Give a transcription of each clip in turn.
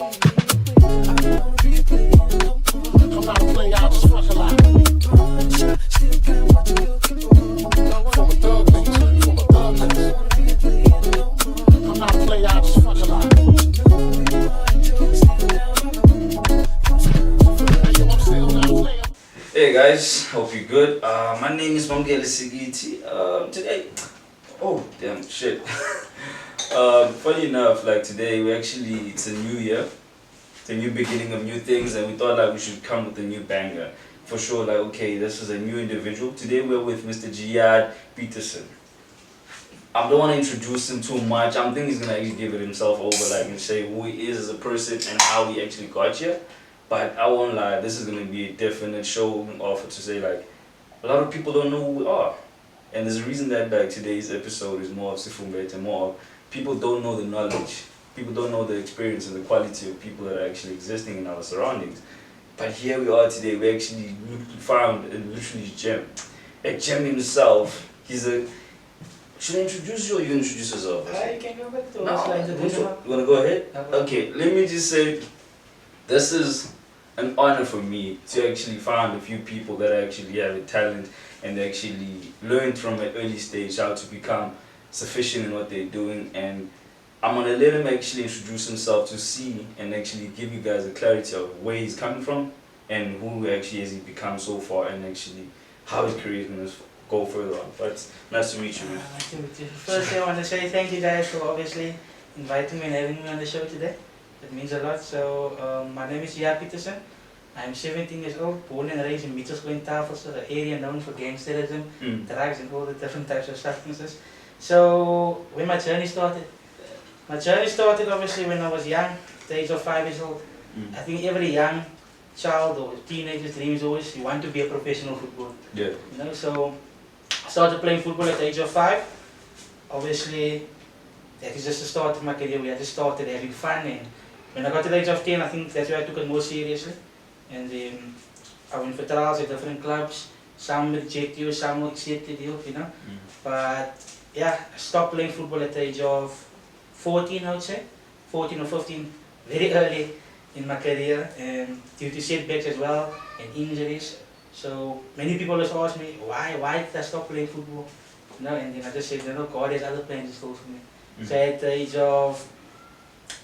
I'm not a player, I just fuck a lot. From a thug nigga, from a thug nigga. I'm not a player, I just fuck a lot. Hey guys, hope you're good. My name is Sifumbethe. Today, oh damn shit. Funny enough, like today it's a new year, it's a new beginning of new things, and we thought like we should come with a new banger. For sure, like okay, this is a new individual. Today we're with Mr. Jiyaad Peterson. I don't want to introduce him too much. I'm thinking he's gonna actually give it himself over, like, and say who he is as a person and how he actually got here. But I won't lie, this is gonna be a definite show offer to say like a lot of people don't know who we are, and there's a reason that like today's episode is more of Sifumbethe, more of people don't know the knowledge, people don't know the experience and the quality of people that are actually existing in our surroundings. But here we are today. We actually found a literally gem, a gem himself. He's a. Should I introduce you or you introduce yourself? You can go back to No, us. you wanna go ahead? Okay, let me just say, this is an honor for me to actually find a few people that actually have a talent and actually learned from an early stage how to become sufficient in what they're doing. And I'm gonna let him actually introduce himself to see and actually give you guys a clarity of where he's coming from and who actually has he become so far, and actually how his career is gonna go further on. But nice to meet you, man. Nice to meet you. First, I want to say thank you guys for obviously inviting me and having me on the show today. It means a lot. So, my name is Jiyaad Peterson. I'm 17 years old, born and raised in Petersen, the area known for gangsterism, drugs, and all the different types of substances. So, when my journey started obviously when I was young, the age of 5 years old. I think every young child or teenager's dream is always you want to be a professional footballer. Yeah. You know, so I started playing football at the age of 5. Obviously, that is just the start of my career. We had just started having fun, and when I got to the age of 10, I think that's where I took it more seriously. And I went for trials at different clubs, some reject you, some accepted you, you know. But yeah, I stopped playing football at the age of 14, I would say, 14 or 15, very early in my career, and due to setbacks as well and injuries. So many people just ask me, why did I stop playing football? You know, and then I just said, you know, God has other plans in store for me. So at the age of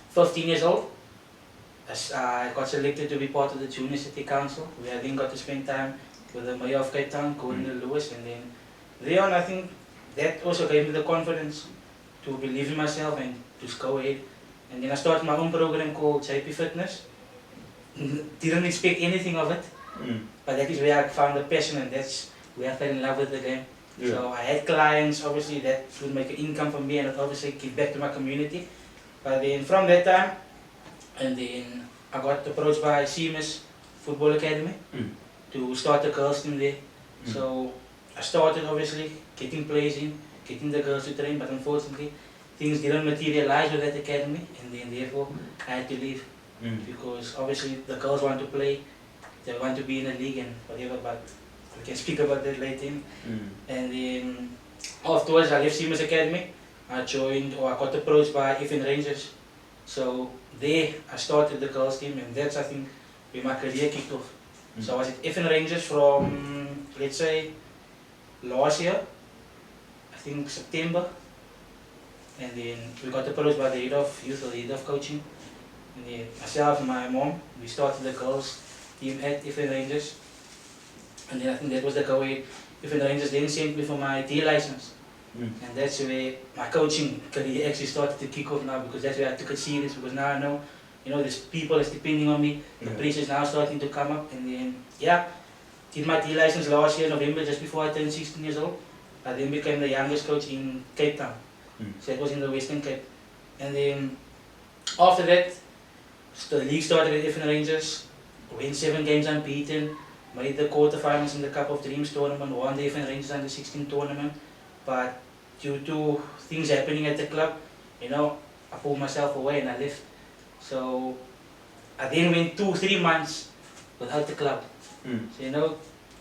15 years old, I got selected to be part of the Junior City Council, where I then got to spend time with the Mayor of Cape Town, Gordon Lewis, and then there on, I think that also gave me the confidence to believe in myself and just go ahead. And then I started my own program called EP Fitness. Didn't expect anything of it, but that is where I found the passion, and that's where I fell in love with the game. Yeah. So I had clients, obviously, that would make an income for me and obviously give back to my community. But then from that time, and then I got approached by CMS Football Academy to start the girls team there. So I started obviously getting players in, getting the girls to train, but unfortunately things didn't materialize with that academy, and then therefore I had to leave because obviously the girls want to play, they want to be in the league and whatever, but we can speak about that later. And then afterwards I left CMS Academy, I got approached by FN Rangers. So there I started the girls team, and that's I think where my career kicked off. So I was at FN Rangers from, let's say, last year, I think September, and then we got approached by the head of youth or the head of coaching, and then myself and my mom, we started the girls team at FN Rangers, and then I think that was the go-ahead. FN Rangers then sent me for my D license. And that's where my coaching career actually started to kick off now, because that's where I took it serious, because now I know, you know, there's people that's depending on me, the pressure is now starting to come up, and then, yeah, did my D license last year, November, just before I turned 16 years old. I then became the youngest coach in Cape Town, so that was in the Western Cape. And then, after that, the league started at FN Rangers, won 7 games unbeaten, made the quarterfinals in the Cup of Dreams tournament, won the FN Rangers under 16 tournament, but due to things happening at the club, you know, I pulled myself away and I left. So I then went 2-3 months without the club. So, you know,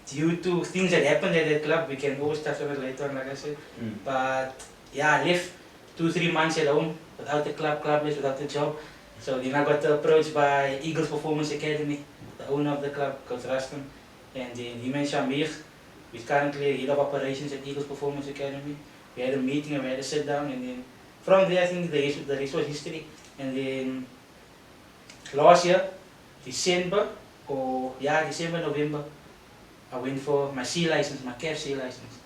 due to things that happened at that club, we can always touch on it later on, like I said. But yeah, I left 2-3 months at home without the club, clubless, without the job. So then I got approached by Eagles Performance Academy, the owner of the club, Coach Rustin, and then he mentioned Shamir, who's currently head of operations at Eagles Performance Academy. We had a meeting and we had a sit down, and then from there I think the rest was history. And then last year, December, November, I went for my C license, my CAF C license.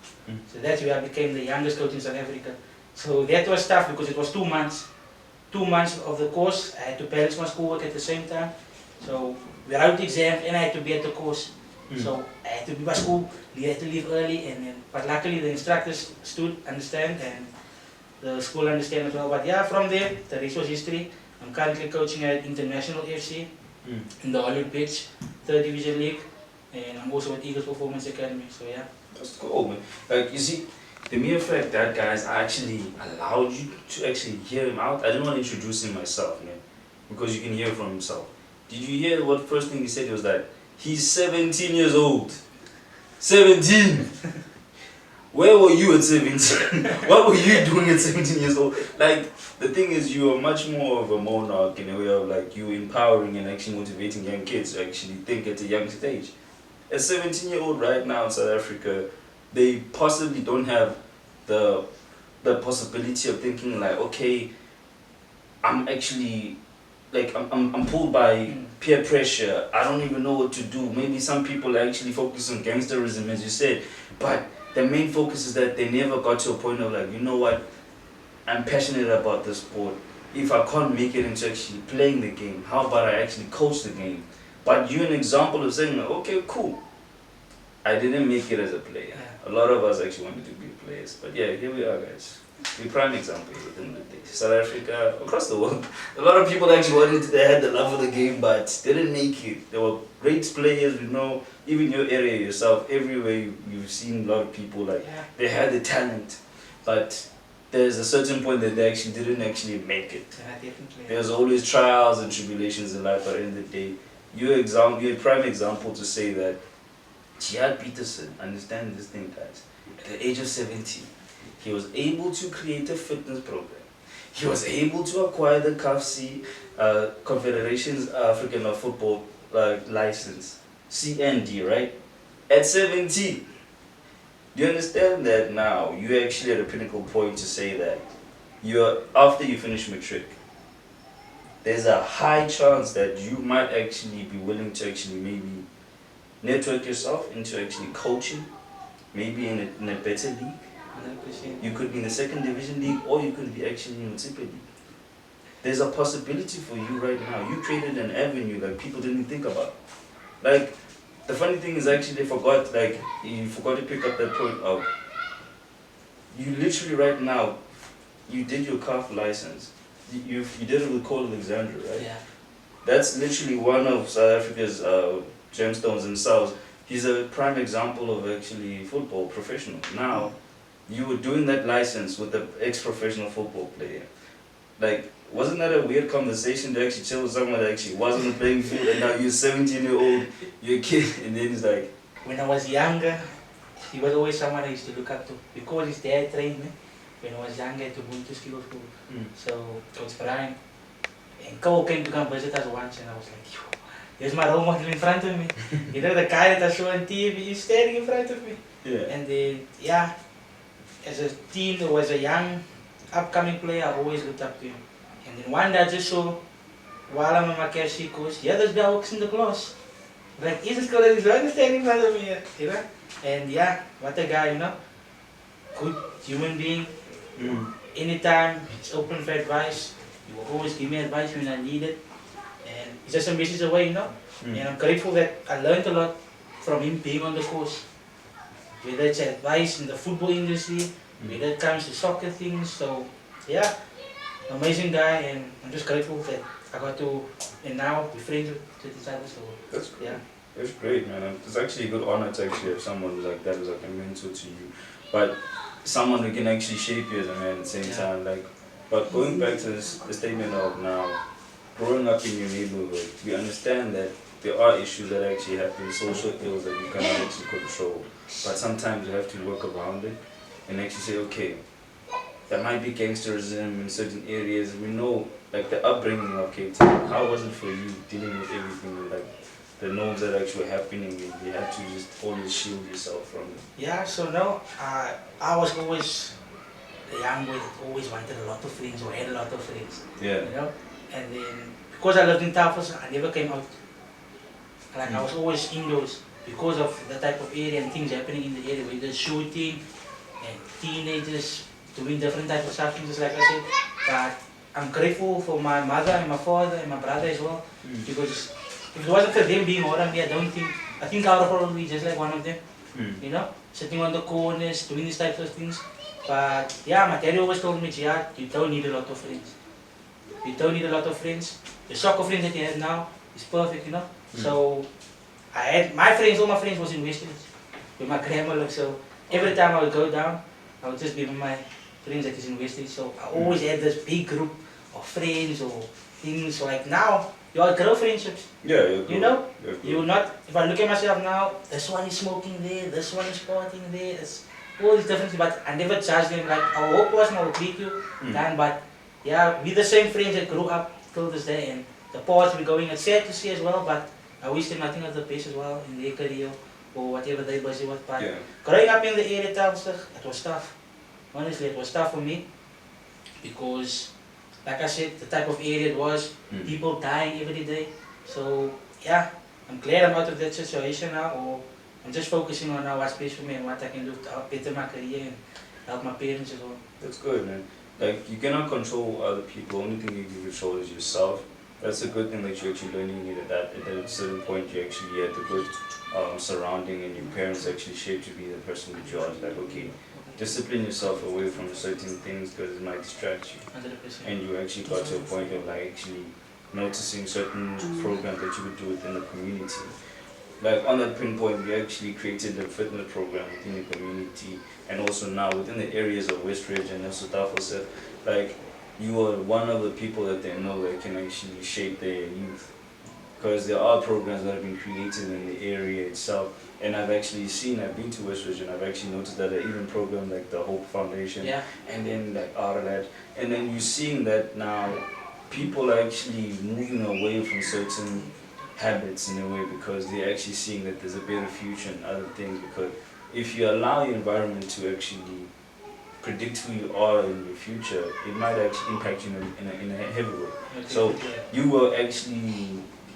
So that's where I became the youngest coach in South Africa. So that was tough because it was 2 months. 2 months of the course, I had to balance my schoolwork at the same time. So we wrote exams and I had to be at the course. So I had to be by school, we had to leave early, and then, but luckily the instructors understand, and the school understand as well. But yeah, from there, the rest was history. I'm currently coaching at International FC in the Hollywood Pitch, 3rd Division League, and I'm also at Eagles Performance Academy, so yeah. That's cool, man. Like, you see, the mere fact that, guys, I actually allowed you to actually hear him out. I didn't want to introduce him myself, man, because you can hear from himself. Did you hear what first thing he said? It was that he's 17 years old. 17! Where were you at 17? What were you doing at 17 years old? Like, the thing is, you are much more of a monarch in a way of like you empowering and actually motivating young kids to actually think at a young stage. A 17-year-old right now in South Africa, they possibly don't have the possibility of thinking like, okay, I'm actually like I'm pulled by peer pressure. I don't even know what to do. Maybe some people actually focus on gangsterism, as you said, but the main focus is that they never got to a point of like, you know what, I'm passionate about this sport. If I can't make it into actually playing the game, how about I actually coach the game? But you're an example of saying, okay, cool, I didn't make it as a player. A lot of us actually wanted to be players, but yeah, here we are, guys. We're prime example at the end of the day. South Africa, across the world, a lot of people actually wanted to, they had the love of the game, but didn't make it. There were great players, you know, even your area yourself, everywhere you've seen a lot of people, like, they had the talent, but there's a certain point that they actually didn't actually make it. There's always trials and tribulations in life, but at the end of the day, you're a prime example to say that Jiyaad Peterson, understand this thing, guys, at the age of 17, he was able to create a fitness program. He was able to acquire the CAF Confederation's African Football license, CND, right? At 17. Do you understand that now you're actually at a pinnacle point to say that after you finish matric, there's a high chance that you might actually be willing to actually maybe network yourself into actually coaching, maybe in a better league. 100%. You could be in the 2nd Division League, or you could be actually in the Super League. There's a possibility for you right now. You created an avenue that people didn't think about. Like, the funny thing is actually you forgot to pick up that point of, you literally right now, you did your CAF license. You did it with Cole Alexander, right? Yeah. That's literally one of South Africa's gemstones themselves. He's a prime example of actually football professional. Now, you were doing that license with an ex-professional football player. Like, wasn't that a weird conversation to actually chill with someone that actually wasn't on the playing field, and now you're 17-year-old, you're a kid, and then he's like... When I was younger, he was always someone I used to look up to, because his dad trained me. When I was younger at Ubuntu Skill School. So, Coach Brian, and Cole came to come visit us once, and I was like, yo, here's my role model in front of me. You know, the guy that I saw on TV is standing in front of me. Yeah. And then, yeah, as a teen or as a young upcoming player, I've always looked up to him. And then one day I just saw, while I'm in my KFC course, yeah, this guy walks in the class. Like, is this girl that is standing in front of me, you know? And yeah, what a guy, you know? Good human being. Anytime, it's open for advice. He will always give me advice when I need it. And it's just a message away, you know? And I'm grateful that I learned a lot from him being on the course. Whether it's advice in the football industry, whether it comes to soccer things. So, yeah, amazing guy, and I'm just grateful that I got to, and now be friends with each other. So, that's great. Yeah. That's great, man. It's actually a good honor to actually have someone who's like that, who's like a mentor to you. But someone who can actually shape you as a man at the same time. Like, but going back to the statement of now, growing up in your neighborhood, we understand that there are issues that actually happen, social ills that you cannot actually control. But sometimes you have to work around it and actually say, okay, there might be gangsterism in certain areas. We know like the upbringing of Cape Town. How was it for you dealing with everything, like the norms that actually were happening, and you had to just always shield yourself from it? Yeah, so no, I was always the young boy that always wanted a lot of friends or had a lot of friends, Yeah. you know. And then because I lived in Tafels, I never came out. Like I was always indoors because of the type of area and things happening in the area, with the shooting and teenagers doing different types of substances, like I said. But I'm grateful for my mother and my father and my brother as well, because if it wasn't for them being around me, I think I would probably be just like one of them, you know, sitting on the corners, doing these types of things. But yeah, my daddy always told me, Jiyaad, you don't need a lot of friends. You don't need a lot of friends. The soccer friends that you have now is perfect, you know. So I had my friends, all my friends was in Westridge with my grandma. Like, so every time I would go down, I would just be with my friends that is in Westridge. So I always had this big group of friends or things. So like now, you all grow friendships. Yeah, you know, you're not. If I look at myself now, this one is smoking there, this one is partying there. It's all these different things, but I never judge them. Like I will person, I will greet you, Dan. But yeah, we the same friends that grew up till this day, and the parts we're going. It's sad to see as well, but I wish them nothing of the best as well in their career or whatever they're busy with. But growing up in the area, it was tough. Honestly, it was tough for me because, like I said, the type of area it was, people dying every day. So yeah, I'm glad I'm out of that situation now, or I'm just focusing on now what's best for me and what I can do to help better my career and help my parents as well. That's good, man. Like, you cannot control other people. The only thing you can control is yourself. That's a good thing that you're actually learning it at a certain point. You actually had the good surrounding, and your parents actually shaped you to be the person that you are. Like, okay, discipline yourself away from certain things because it might distract you. 100%. And you actually got to a point of like actually noticing certain programs that you would do within the community. Like on that pinpoint, we actually created a fitness program within the community, and also now within the areas of Westridge and also Tafels. Like, you are one of the people that they know that can actually shape their youth, because there are programs that have been created in the area itself. And I've actually seen, I've been to Westridge, and I've actually noticed that there are even programs like the Hope Foundation, and then like RLAD, and then you're seeing that now people are actually moving away from certain habits in a way, because they're actually seeing that there's a better future and other things. Because if you allow your environment to actually predict who you are in your future, it might actually impact you in a heavy way. So you were actually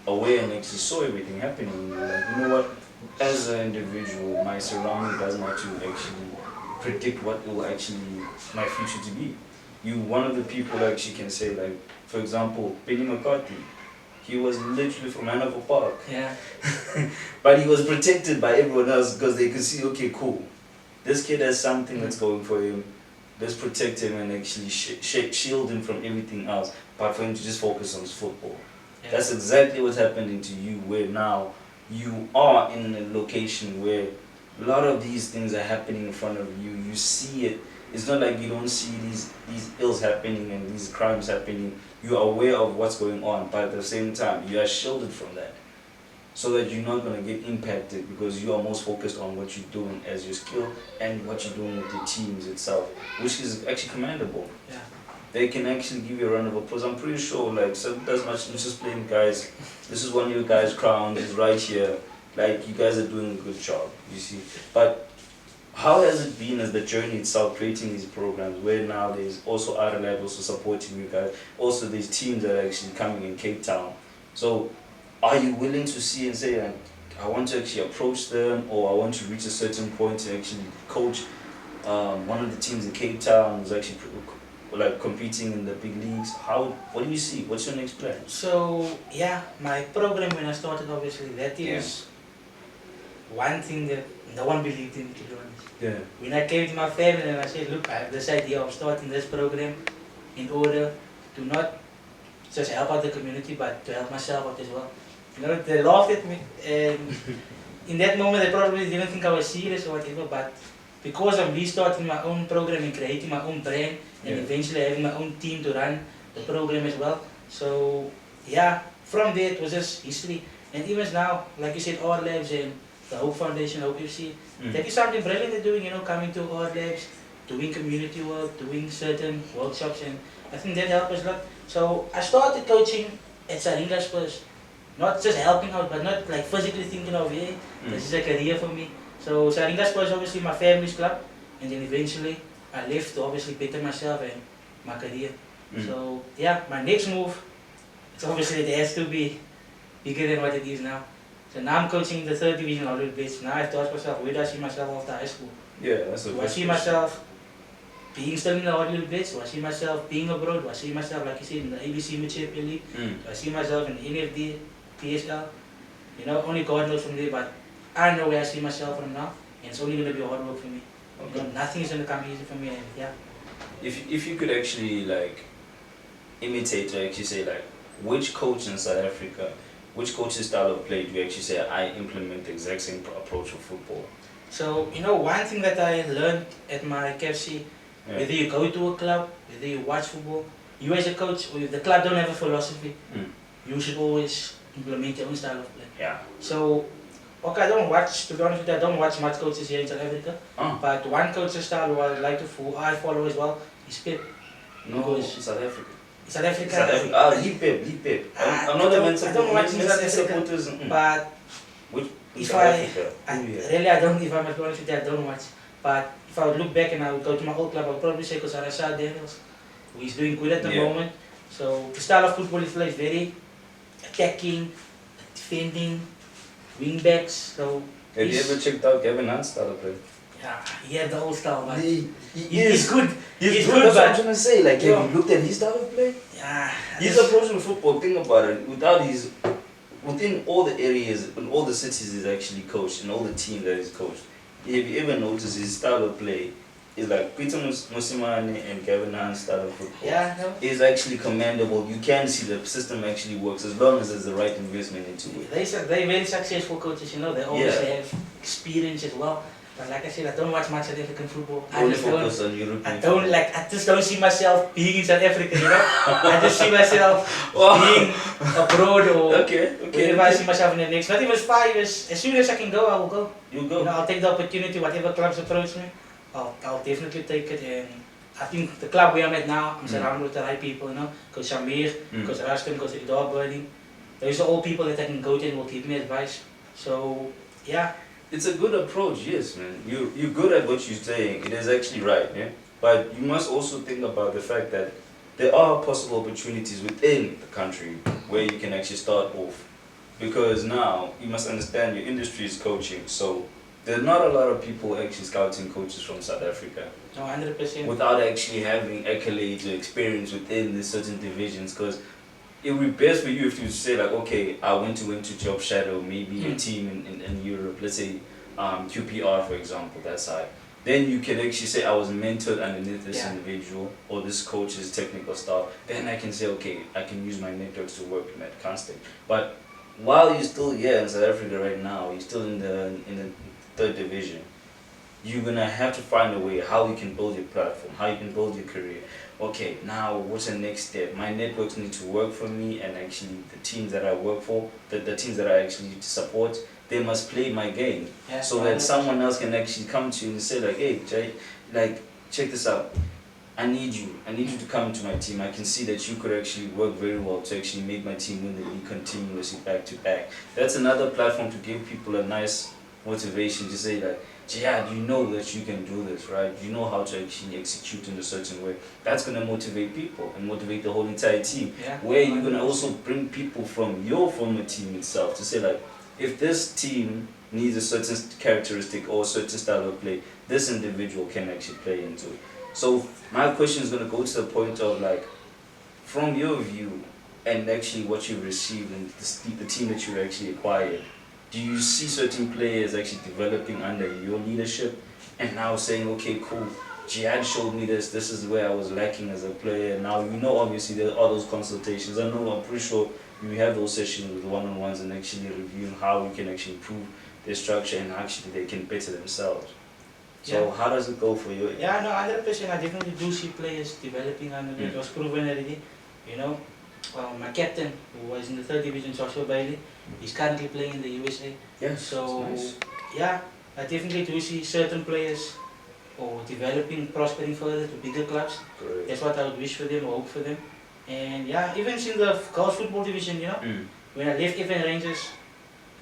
aware and actually saw everything happening. Like, you know what, as an individual, my surrounding doesn't actually predict what will actually my future to be. You one of the people that actually can say, like, for example, Benny McCarthy. He was literally from Hanover Park. Yeah. But he was protected by everyone else because they could see, okay, cool, this kid has something that's going for him. Let's protect him and actually shield him from everything else, but for him to just focus on his football. Yeah. That's exactly what's happening to you, where now you are in a location where a lot of these things are happening in front of you. You see it. It's not like you don't see these ills happening and these crimes happening. You are aware of what's going on, but at the same time, you are shielded from that, so that you're not going to get impacted, because you are most focused on what you're doing as your skill and what you're doing with your teams itself, which is actually commendable. Yeah. They can actually give you a round of applause. I'm pretty sure, like, so that's much just playing, guys. This is one of you guys' crowns, is right here. Like, you guys are doing a good job, you see. But how has it been as the journey itself, creating these programs, where now there's also other levels also supporting you guys, also these teams that are actually coming in Cape Town. So are you willing to see and say, like, I want to actually approach them, or I want to reach a certain point to actually coach one of the teams in Cape Town who's actually like competing in the big leagues? What do you see? What's your next plan? So yeah, my program when I started, obviously that is one thing that no one believed in me, to be honest. Yeah. When I came to my family and I said, look, I have this idea of starting this program in order to not just help out the community, but to help myself out as well. You know, they laughed at me, and in that moment they probably didn't think I was serious or whatever, but because of me starting my own program and creating my own brand, and eventually having my own team to run the program as well. So yeah, from there it was just history. And even now, like you said, our labs and the Hope Foundation, Hope FC, that is something brilliant they're doing, you know, coming to our labs, doing community work, doing certain workshops, and I think that helped us a lot. So I started coaching at Saringa Spurs, not just helping out, but not like physically thinking of, hey, this is a career for me. So Saringa Spurs obviously my family's club, and then eventually I left to obviously better myself and my career. So yeah, my next move, it's obviously it has to be bigger than what it is now. So now I'm coaching the third division a little bit. Now I have to ask myself, where do I see myself after high school? Yeah, that's a Do good I see question. myself being still in the hard little bits? Do I see myself being abroad? Do I see myself, like you said, in the ABC Champions League? Do I see myself in the NFD, PSL? You know, only God knows from there, but I know where I see myself from now, and it's only going to be hard work for me. Okay. You know, nothing is going to come easy for me, and yeah. If you could actually like imitate or actually say like which coach in South Africa, which coach's style of play do you actually say I implement the exact same approach of football? So, you know, one thing that I learned at my KFC, whether you go to a club, whether you watch football, you as a coach, or if the club don't have a philosophy, you should always implement your own style of play. Yeah. So, okay, I don't watch, to be honest with you, I don't watch much coaches here in South Africa, but one coach's style who I like to I follow as well is Pep. No, Because South Africa. South Africa. South Africa. Leave Pep. I'm not a man don't watch South Africa, supporters. but Which if South Africa? really I don't, if I'm honest with you, I don't watch. But if I would look back and I would go to my old club, I would probably say Kosarasha Daniels, who is doing good at the moment. So the style of football is like very attacking, defending, wing backs. So have you ever checked out Gavin Hunt's style of play? yeah, he had the old style, but He's good. He's good, good, that's what I'm but trying to say. Like, have you looked at his style of play? yeah, His approach to football, think about it, within all the areas, in all the cities he's actually coached, and all the teams that he's coached, have you ever noticed his style of play is like Peter Musimane and Gavin Hunt's style of football? Yeah, no. Is actually commendable. You can see the system actually works as long as there's the right investment into it. They're very successful coaches, you know, they always have experience as well. But like I said, I don't watch much South African football. Only focus on European I just don't see myself being in South Africa, you know. I just see myself being abroad or wherever I see myself in the next, not even 5 years. As soon as I can go, I will go. You go. You know, I'll take the opportunity, whatever clubs approach me, I'll definitely take it. And I think the club where I'm at now, I'm surrounded with the right people, you know. Coach Shamir, Coach Raskin, Coach Idar Burning. Those are all people that I can go to and will give me advice. So, yeah. It's a good approach, yes, man. You're good at what you're saying. It is actually right, yeah. But you must also think about the fact that there are possible opportunities within the country where you can actually start off. Because now you must understand your industry is coaching, so there are not a lot of people actually scouting coaches from South Africa. No, 100%. Without actually having accolades or experience within the certain divisions, because it would be best for you if you say like, okay, I went to job shadow maybe a team in Europe, let's say QPR for example, that side. Then you can actually say I was mentored underneath this individual or this coach's technical staff. Then I can say, okay, I can use my networks to work in that constant. But while you're still here in South Africa right now, you're still in the third division, you're gonna have to find a way how you can build your platform, how you can build your career. Okay, now what's the next step? My networks need to work for me, and actually the teams that I work for, the teams that I actually support, they must play my game. So that someone else can actually come to you and say like, hey Jay, like check this out. I need you to come to my team. I can see that you could actually work very well to actually make my team win the league continuously back to back. That's another platform to give people a nice motivation to say that, Jiyaad, you know that you can do this, right? You know how to actually execute in a certain way. That's going to motivate people and motivate the whole entire team. Where you're going to also bring people from your former team itself to say like, if this team needs a certain characteristic or a certain style of play, this individual can actually play into it. So my question is going to go to the point of like, from your view and actually what you've received and the team that you actually acquired, do you see certain players actually developing under your leadership and now saying, okay, cool, Jiyaad showed me this is where I was lacking as a player. Now, you know, obviously there are those consultations. I'm pretty sure you have those sessions with one-on-ones and actually reviewing how we can actually improve their structure and actually they can better themselves. So how does it go for you? Yeah, no, 100%. I definitely do see players developing under it. It was proven already, you know. Well, my captain, who was in the third division, Joshua Bailey, he's currently playing in the USA. Yes, so nice. yeah, I definitely do see certain players or developing, prospering further to bigger clubs. Correct. That's what I would wish for them or hope for them. And yeah, even in the girls football division, you know, when I left FN Rangers,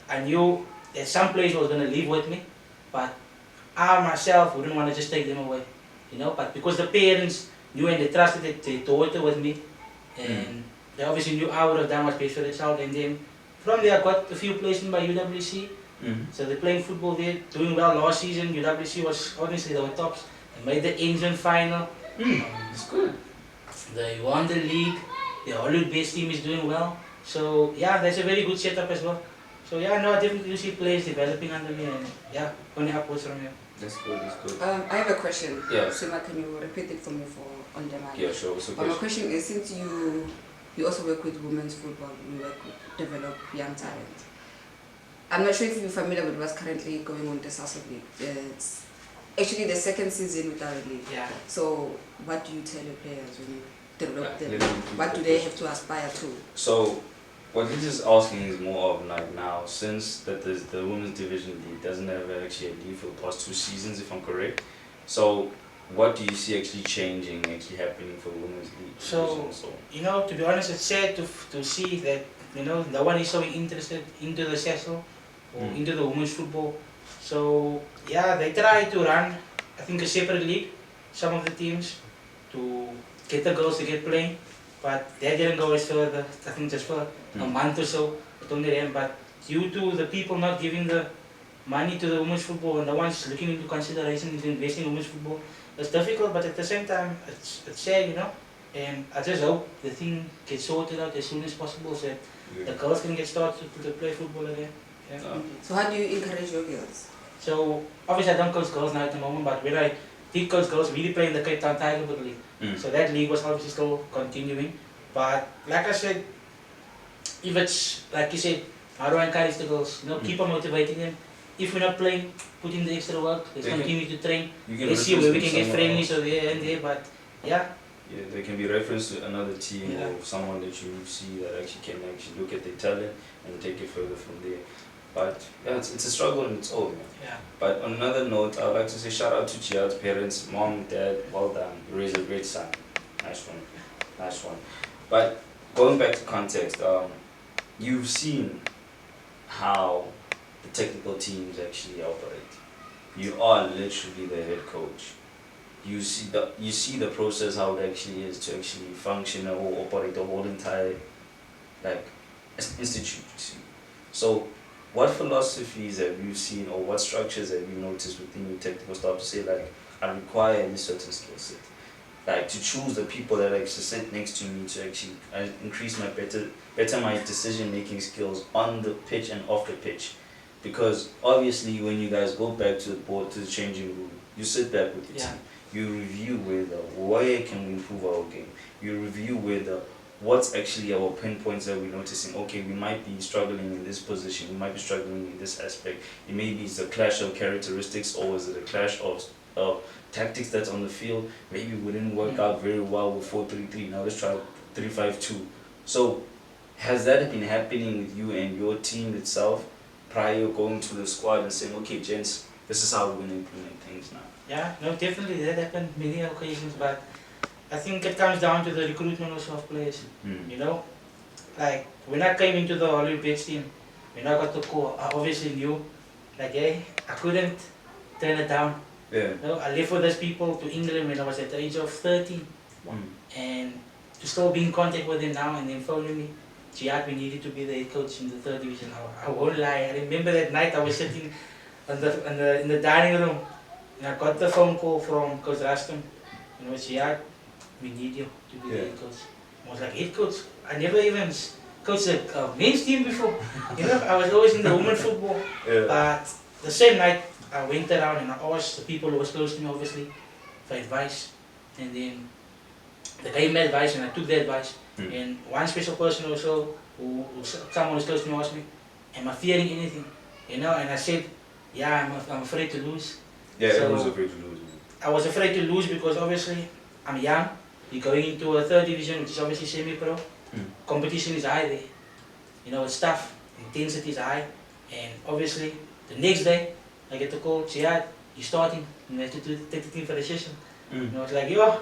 I knew that some players was going to leave with me, but I myself wouldn't want to just take them away, you know. But because the parents knew and they trusted their daughter with me, and they obviously knew I would have done what's best for the child. And then from there, I got a few placements by UWC. So they're playing football there, doing well last season. UWC was honestly, they were tops. They made the England final. It's good. They won the league. The Hollywood based team is doing well. So yeah, that's a very good setup as well. So yeah, no, I definitely see players developing under me, and yeah, only upwards from here. That's good, that's good. I have a question. Yeah. Sima, can you repeat it for me for on the mic? Yeah, sure. What's the But my question? question is, since you also work with women's football, you work with develop young talent. I'm not sure if you're familiar with what's currently going on in the South League. It's actually the second season with our league. Yeah. So what do you tell your players when you develop them? Let me What do they have to aspire to? So, what he's just asking is more of like now, since that the women's division league doesn't have actually a league for the past 2 seasons, if I'm correct. So, what do you see actually changing, actually happening for the women's league? So, you know, to be honest, it's sad to see that, you know, no one is so interested into the Cecil or into the women's football. So, yeah, they try to run, I think, a separate league, some of the teams, to get the girls to get playing. But that didn't go as further, I think just for a month or so, it only ran. But due to the people not giving the money to the women's football and the ones looking into consideration into investing in women's football, it's difficult, but at the same time, it's sad, you know. And I just hope the thing gets sorted out as soon as possible so that the girls can get started to play football again. Yeah. So how do you encourage your girls? So obviously I don't coach girls now at the moment, but when I did coach girls, we did play in the Cape Town Tiger Book League. So that league was obviously still continuing. But like I said, if it's like you said, how do I encourage the girls? You know, keep on motivating them. If we're not playing, put in the extra work. Let's continue to train. Let's see where we can get friendly so there and there. But yeah. Yeah, they can be referenced to another team Yeah. or someone that you see that actually can actually look at their talent and take it further from there. But yeah, it's a struggle on its own. Man. Yeah. But on another note, I would like to say shout out to Jiyaad's parents, mom, dad, well done. You raised a great son. Nice one. Nice one. But going back to context, you've seen how the technical teams actually operate. You are literally the head coach. You see the process, how it actually is to actually function or operate the whole entire like institute. You see. So what philosophies have you seen or what structures have you noticed within your technical staff to say like I require this certain skill set? Like to choose the people that actually sit next to me to actually increase my better my decision making skills on the pitch and off the pitch. Because obviously when you guys go back to the board, to the changing room, you sit back with the team. You review where can we improve our game. You review what's actually our pinpoints that we're noticing. Okay, we might be struggling in this position, we might be struggling in this aspect. It maybe it's a clash of characteristics, or is it a clash of tactics that's on the field. Maybe we didn't work out very well with 4-3-3. Now let's try 3-5-2. So has that been happening with you and your team itself prior going to the squad and saying, okay, gents, this is how we're going to implement things now? Yeah, no, definitely that happened many occasions, but I think it comes down to the recruitment also of players. You know, like when I came into the Olympics team, when I got the call, I obviously knew, like, hey, I couldn't turn it down. Yeah. You know, I left with those people to England when I was at the age of 13, and to still be in contact with them now and then phoning me, Jiyaad, we needed to be the head coach in the 3rd division. I won't lie, I remember that night I was sitting in the dining room, and I got the phone call from Coach Raston. You know, Jiyaad, we need you to be the head coach. I was like, head coach? I never even coached a men's team before. You know, I was always in the women's football. But the same night, I went around and I asked the people who was close to me, obviously, for advice. And then they gave me advice and I took the advice. And one special person also, someone who's close to me, asked me, am I fearing anything? You know, and I said, yeah, I'm afraid to lose. Yeah, so everyone's afraid to lose. I was afraid to lose because obviously I'm young. You're going into a 3rd division, which is obviously semi-pro. Competition is high there. You know, it's tough. Intensity is high. And obviously, the next day, I get the call, Jiyaad, you're starting, you have to take the team for the session. Mm. You know, it's like, yo.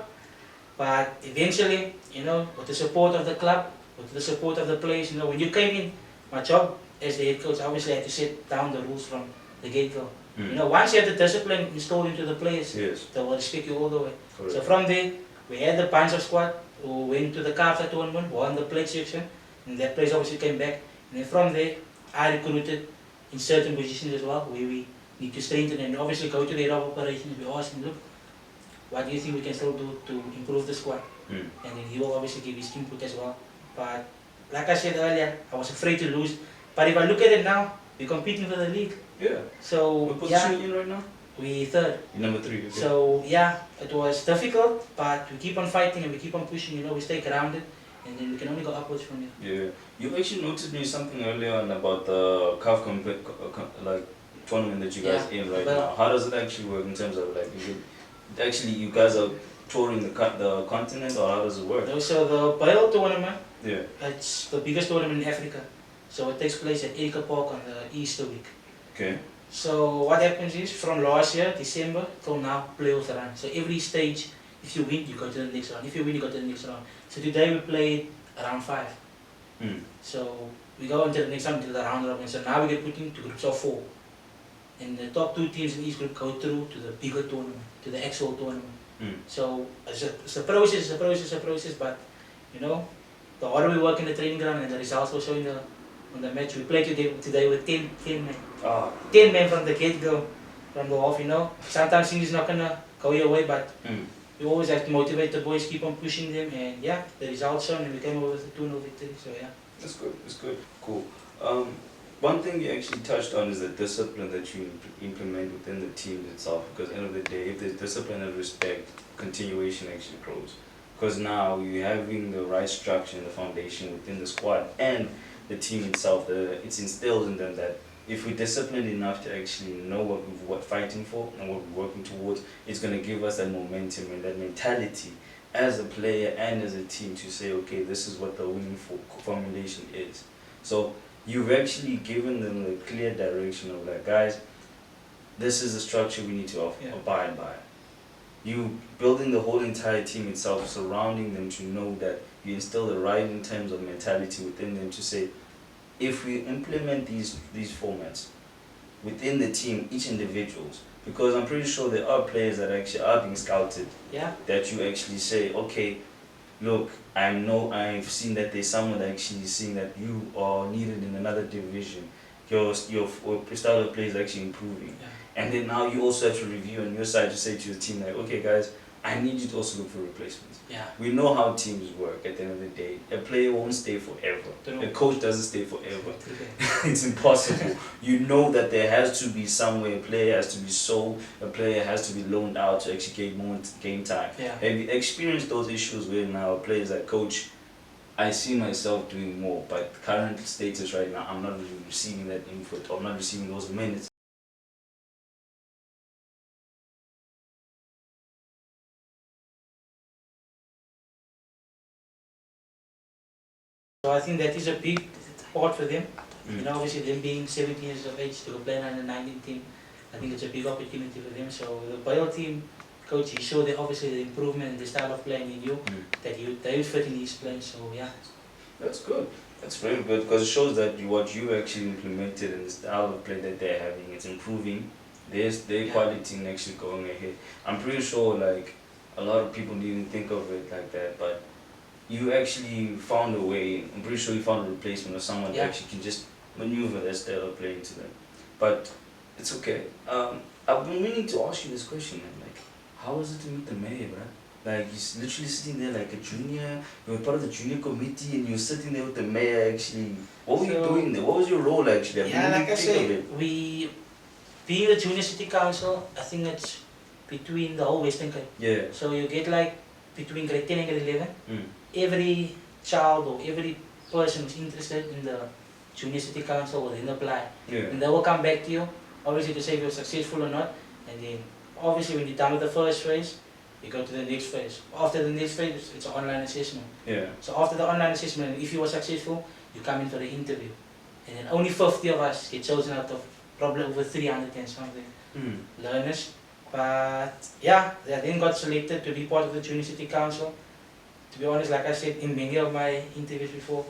But eventually, you know, with the support of the club, with the support of the players, you know, when you came in, my job as the head coach, obviously I had to set down the rules from the get-go. You know, once you have the discipline installed into the players, Yes. they will respect you all the way. Correct. So from there, we had the bunch of squad who went to the CAFTA tournament, won the plate section, and that place obviously came back. And then from there, I recruited in certain positions as well, where we need to strengthen and obviously go to the head of operations. We ask him, look, what do you think we can still do to improve the squad? Mm. And then he will obviously give his input as well. But like I said earlier, I was afraid to lose. But if I look at it now, we're competing for the league. Yeah. So What position yeah, are you in right now? we third. You're number 3. Okay. So yeah, it was difficult, but we keep on fighting and we keep on pushing. You know, we stay grounded, and then we can only go upwards from here. Yeah. You actually noticed me something earlier on about the CAF like tournament that you guys Yeah, in right well- now. How does it actually work in terms of like, is it actually you guys are touring the continent, or how does it work? So the Bale tournament, Yeah. it's the biggest tournament in Africa. So it takes place at Erika Park on the Easter week. Okay. So what happens is, from last year, December, till now, playoffs run. So every stage, if you win, you go to the next round. If you win, you go to the next round. So today we played round 5. Mm. So we go into the next round, into the round robin. So now we get put into groups of 4. And the top 2 teams in each group go through to the bigger tournament, to the actual tournament. Mm. So it's a process, but you know, the harder we work in the training ground and the results will show on the match. We played today with 10 men. Ah. 10 men from the get-go, from the off, you know. Sometimes things is not gonna go your way, but Mm. you always have to motivate the boys, keep on pushing them, and yeah, the results shown, and we came over with a 2-0 victory, so yeah. That's good. That's good. Cool. One thing you actually touched on is the discipline that you implement within the team itself. Because at the end of the day, if there's discipline and respect, continuation actually grows. Because now you're having the right structure and the foundation within the squad and the team itself. It's instilled in them that if we're disciplined enough to actually know what we're fighting for and what we're working towards, it's going to give us that momentum and that mentality as a player and as a team to say, okay, this is what the winning formulation is. So you've actually given them the clear direction of like, guys, this is the structure we need to abide by. You building the whole entire team itself, surrounding them to know that you instill the right in terms of mentality within them to say, if we implement these formats within the team, each individuals, because I'm pretty sure there are players that actually are being scouted, Yeah. that you actually say, okay, look, I've seen that there's someone actually seeing that you are needed in another division. Your style of play is actually improving. Yeah. And then now you also have to review on your side to say to the team like, okay guys, I need you to also look for replacements. Yeah. We know how teams work at the end of the day. A player won't stay forever. True. A coach doesn't stay forever. Okay. It's impossible. You know that there has to be somewhere a player has to be sold, a player has to be loaned out to actually get more game time. Yeah. Have you experienced those issues where now players like, coach, I see myself doing more, but current status right now, I'm not really receiving that input, or I'm not receiving those minutes. So I think that is a big part for them. Mm. You know, obviously them being 17 years of age to go play on the 19 team, I think it's a big opportunity for them. So the Bale team coach, he showed that obviously the improvement in the style of playing in you, that they would fit in his play. So yeah. That's good. That's very good because it shows that what you actually implemented and the style of play that they're having, it's improving. There's their quality and actually going ahead. I'm pretty sure like a lot of people didn't think of it like that, but you actually found a way. I'm pretty sure you found a replacement or someone that actually can just maneuver that style of playing to them. But it's okay. I've been meaning to ask you this question, man. Like, how was it to meet the mayor, bro? Like, you're literally sitting there like a junior, you were part of the junior committee and you're sitting there with the mayor actually. What were you doing there? What was your role actually? Yeah, like I said, we, being the junior city council, I think it's between the whole Western Cape. Yeah. So you get like, between grade 10 and grade 11, every child or every person who's interested in the junior city council will then apply. Yeah. And they will come back to you, obviously to say if you're successful or not. And then, obviously when you're done with the first phase, you go to the next phase. After the next phase, it's an online assessment. Yeah. So after the online assessment, if you were successful, you come in for the interview. And then only 50 of us get chosen out of probably over 300 and something learners But yeah, I then got selected to be part of the Junior City Council. To be honest, like I said in many of my interviews before,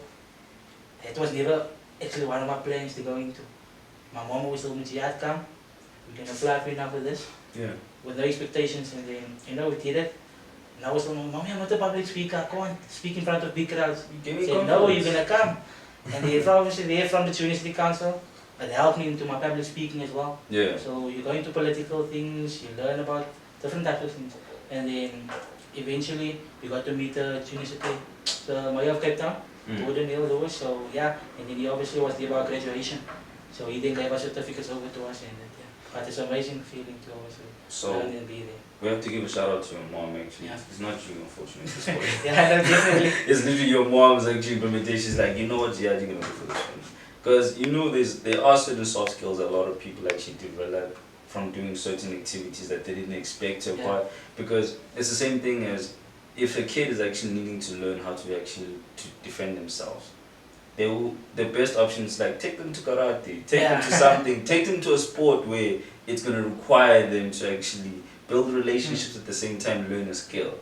it was never actually one of my plans to go into. My mom always told me, Jiyaad, come, we can apply for enough of this, Yeah. with no expectations, and then, you know, we did it. And I was like, Mommy, I'm not a public speaker, I can't speak in front of big crowds. You give I me said, no, confidence. you're gonna come. And they obviously there from the Junior City Council, but they helped me into my public speaking as well. Yeah. So you go into political things, you learn about different types of things, and then eventually we got to meet the Junior City, the Mayor of Cape Town, Gordon Neil Lewis. So yeah, and then he obviously was there about graduation. So he then gave us certificates over to us, and yeah, but it's an amazing feeling to obviously So learn and be there. we have to give a shout out to your mom actually. Yeah. It's not you, unfortunately. It's for you. Yeah, no, definitely. It's literally your mom's actually implementation. She's like, you know what, yeah, you're gonna go for this one. Because you know there are certain soft skills a lot of people actually develop from doing certain activities that they didn't expect to acquire. Because it's the same thing as if a kid is actually needing to learn how to actually to defend themselves. The best option is like take them to karate, take them to something, take them to a sport where it's gonna require them to actually build relationships at the same time, learn a skill.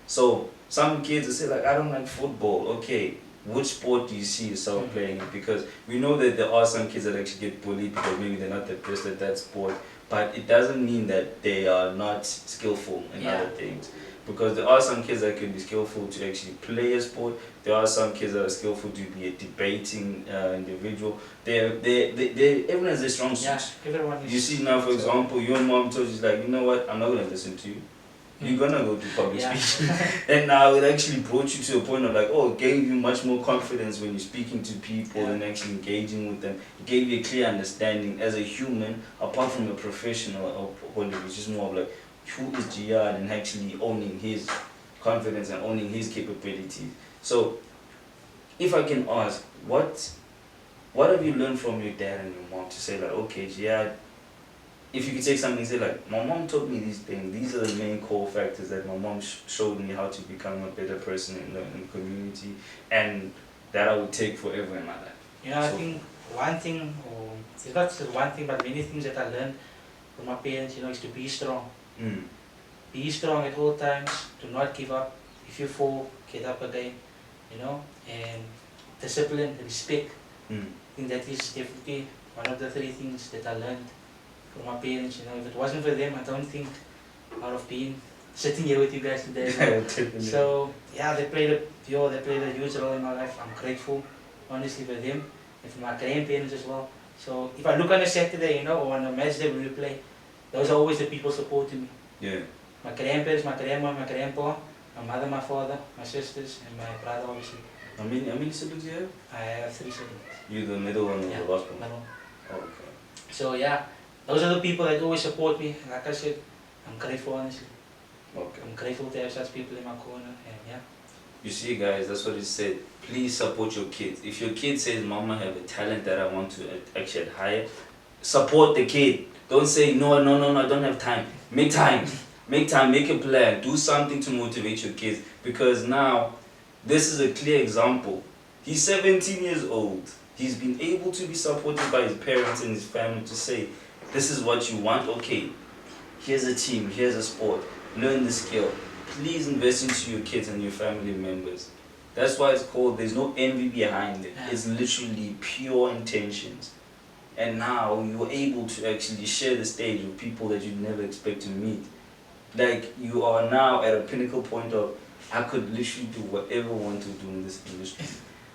So some kids will say like, I don't like football. Okay, which sport do you see yourself playing it? Because we know that there are some kids that actually get bullied because maybe they're not the best at that sport, but it doesn't mean that they are not skillful in other things. Because there are some kids that can be skillful to actually play a sport. There are some kids that are skillful to be a debating individual. Everyone has their strong suits. Yeah, everyone is. You see now, for example, your mom told you like, you know what, I'm not gonna listen to you. You're gonna go to public speaking. And now it actually brought you to a point of like, oh, it gave you much more confidence when you're speaking to people and actually engaging with them. It gave you a clear understanding as a human, apart from a professional point of view. It's just more of like, who is Jiyaad, and actually owning his confidence and owning his capabilities. So, if I can ask, what have you learned from your dad and your mom to say like, okay, Jiyaad, if you could take something and say like, my mom taught me these things, these are the main core factors that my mom showed me how to become a better person in the community, and that I would take forever in my life. You know, I think one thing, or it's not just one thing, but many things that I learned from my parents, you know, is to be strong. Be strong at all times, do not give up. If you fall, get up again, you know, and discipline, respect. I think that is definitely one of the three things that I learned from my parents. You know, if it wasn't for them, I don't think I would have been sitting here with you guys today. So yeah, they played a huge role in my life. I'm grateful, honestly, for them and for my grandparents as well. So if I look on a Saturday, you know, or on a match day when we play, those are always the people supporting me. Yeah. My grandparents, my grandma, my grandpa, my mother, my father, my sisters, and my brother, obviously. How many siblings do you have? I have 3 siblings. You're the middle one or Yeah, the last one? middle. Oh, okay. So yeah, those are the people that always support me. Like I said, I'm grateful, honestly. Okay. I'm grateful to have such people in my corner, and yeah. You see, guys, that's what it said. Please support your kids. If your kid says, Mama, I have a talent that I want to actually hire, support the kid. Don't say, no, I don't have time. Make time. Make time, make a plan. Do something to motivate your kids. Because now, this is a clear example. He's 17 years old. He's been able to be supported by his parents and his family to say, this is what you want. Okay, here's a team, here's a sport. Learn the skill. Please invest into your kids and your family members. That's why it's called, there's no envy behind it. It's literally pure intentions. And now you're able to actually share the stage with people that you'd never expect to meet. Like, you are now at a pinnacle point of, I could literally do whatever I want to do in this industry.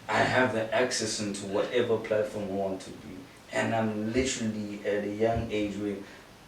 I have the access into whatever platform I want to be. And I'm literally at a young age where,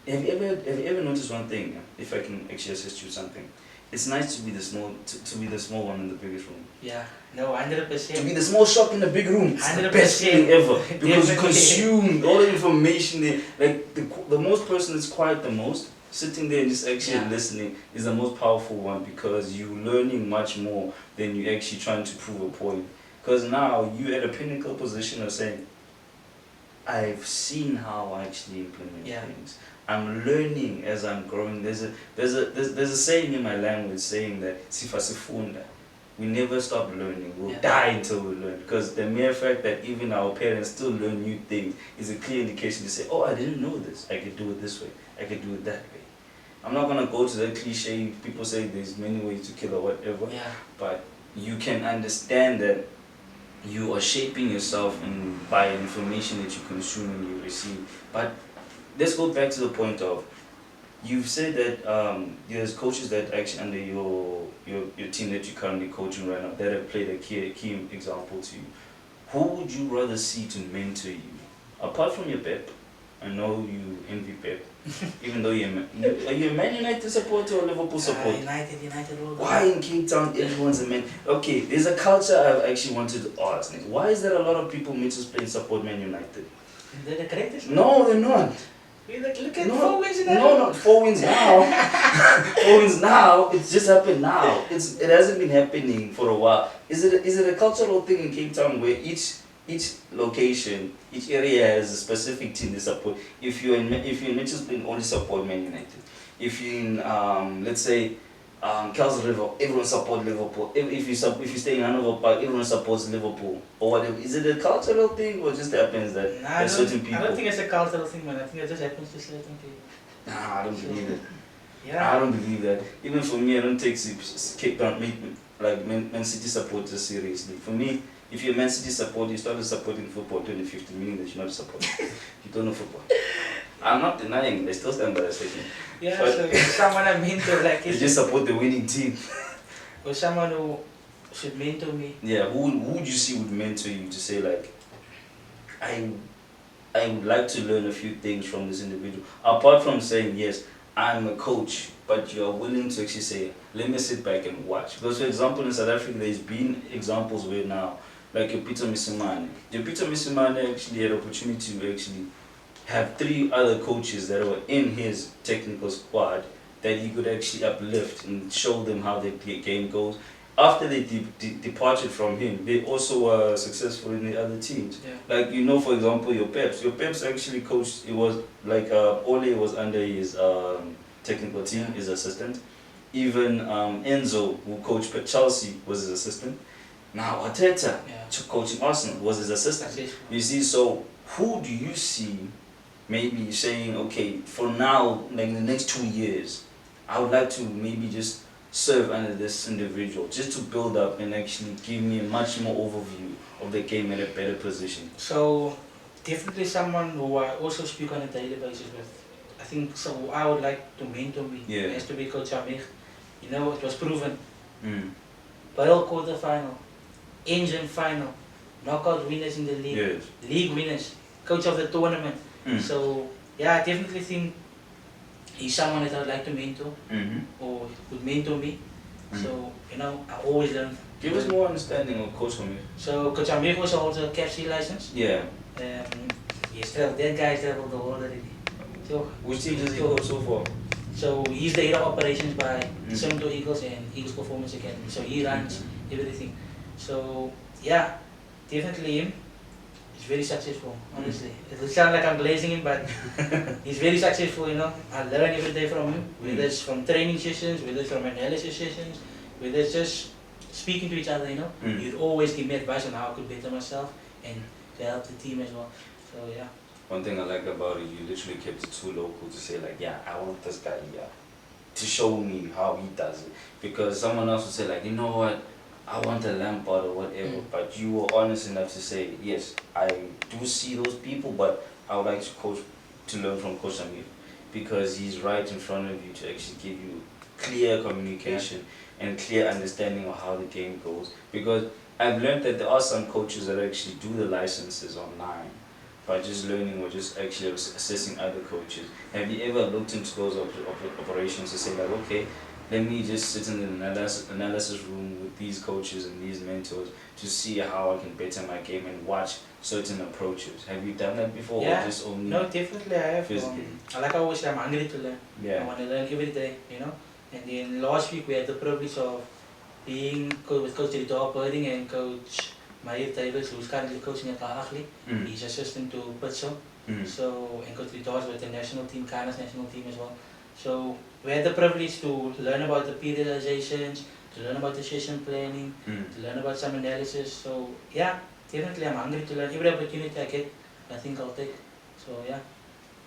have you ever noticed one thing, if I can actually assist you with something? It's nice to be the small, to be the small one in the biggest room. Yeah, no, 100%. To be the small shop in the big room, it's the 100%. best thing ever. Because you Definitely. consume all the information there. Like, the most person that's quiet the most, sitting there and just actually listening, is the most powerful one, because you're learning much more than you actually trying to prove a point. Because now you're at a pinnacle position of saying, I've seen how I actually implement things. I'm learning as I'm growing. There's a saying in my language saying that Sifunda, we never stop learning. We'll die until we learn. Because the mere fact that even our parents still learn new things is a clear indication to say, oh, I didn't know this. I could do it this way. I could do it that way. I'm not gonna go to that cliche. People say there's many ways to kill or whatever. Yeah. But you can understand that you are shaping yourself by information that you consume and you receive. But let's go back to the point of, you've said that there's coaches that actually under your team that you're currently coaching right now that have played a key example to you. Who would you rather see to mentor you? Apart from your Pep, I know you envy Pep, even though are you a Man United supporter or Liverpool supporter? United all the Why in Cape Town everyone's a Man? Okay, there's a culture I've actually wanted to ask. Why is there a lot of people mentors playing support Man United? They're the greatest. No, they're not. Look at No, 4 wins in a No, row. not 4 wins now. 4 wins now. It's just happened now. It hasn't been happening for a while. Is it a cultural thing in Cape Town where each location, each area has a specific team they support? If you're in Mitchell's playing, only support Man United. If you're in let's say Kells River, everyone supports Liverpool. If you stay in Hanover Park, everyone supports Liverpool or whatever. Is it a cultural thing or just happens that Nah, certain people? I don't think it's a cultural thing, man. I think it just happens to certain people. Nah, I don't believe it. Yeah. I don't believe that. Even for me, I don't take Cape Town like Man City supporters seriously. For me, if you're a Man City supporter, you started supporting football 2015, meaning that you're not supporting. You don't know football. I'm not denying. They still stand by the statement. Yeah, But- so someone I mentor, like, You just support the winning team. or someone who should mentor me. Yeah. Who would you see would mentor you to say like, I would like to learn a few things from this individual. Apart from saying yes, I'm a coach, but you are willing to actually say, let me sit back and watch. Because for example, in South Africa, there's been examples where now, like your Peter Misimane. Your Peter Misimane actually had opportunity to actually have 3 other coaches that were in his technical squad that he could actually uplift and show them how the game goes. After they departed from him, they also were successful in the other teams. Yeah. Like, you know, for example, your Peps actually coached, it was like Ole was under his technical team, his assistant. Even Enzo, who coached Chelsea, was his assistant. Now Arteta, coaching Arsenal, was his assistant. Successful. You see, so who do you see maybe saying, okay, for now, like in the next 2 years, I would like to maybe just serve under this individual, just to build up and actually give me a much more overview of the game at a better position? So, definitely someone who I also speak on a daily basis with. I think so. Who I would like to mentor me has to be Coach Amir. You know, it was proven. Barrel quarterfinal, engine final, knockout winners in the league, league winners, coach of the tournament. So yeah, I definitely think he's someone that I would like to mentor or would mentor me. So you know, I always learn. Give us more understanding of Coach Amir. So Coach Amir also holds a CAFC license. Yeah. That guy's traveled the world already. So which team does he coach so far? So he's the head of operations by Sifumbethe Eagles and Eagles Performance Academy. So he runs everything. So yeah, definitely him. He's very successful, honestly. It will sound like I'm glazing him, but he's very successful, you know. I learn every day from him, whether it's from training sessions, whether it's from analysis sessions, whether it's just speaking to each other, you know. He'd always give me advice on how I could better myself and to help the team as well. So yeah. One thing I like about it, you literally kept it too local to say like, yeah, I want this guy here to show me how he does it. Because someone else would say like, you know what, I want a Lampard or whatever, but you were honest enough to say, yes, I do see those people, but I would like to learn from Coach Amir, because he's right in front of you to actually give you clear communication and clear understanding of how the game goes. Because I've learned that there are some coaches that actually do the licenses online by just learning or just actually assessing other coaches. Have you ever looked into those operations to say like, okay, let me just sit in the analysis room with these coaches and these mentors to see how I can better my game and watch certain approaches? Have you done that before? Yeah. Or just only No, definitely I have. physically? Like I always say, I'm hungry to learn. Yeah. I want to learn every day, you know. And then last week we had the privilege of being with Coach Jiyaad Peterson and Coach Davis, who's currently coaching at Kaagli. He's assistant to Petersen. So, and Coach Jiyaad with the national team, Ghana's national team as well. So we had the privilege to learn about the periodizations, to learn about the session planning, to learn about some analysis. So yeah, definitely I'm hungry to learn. Every opportunity I get, I think I'll take. So yeah.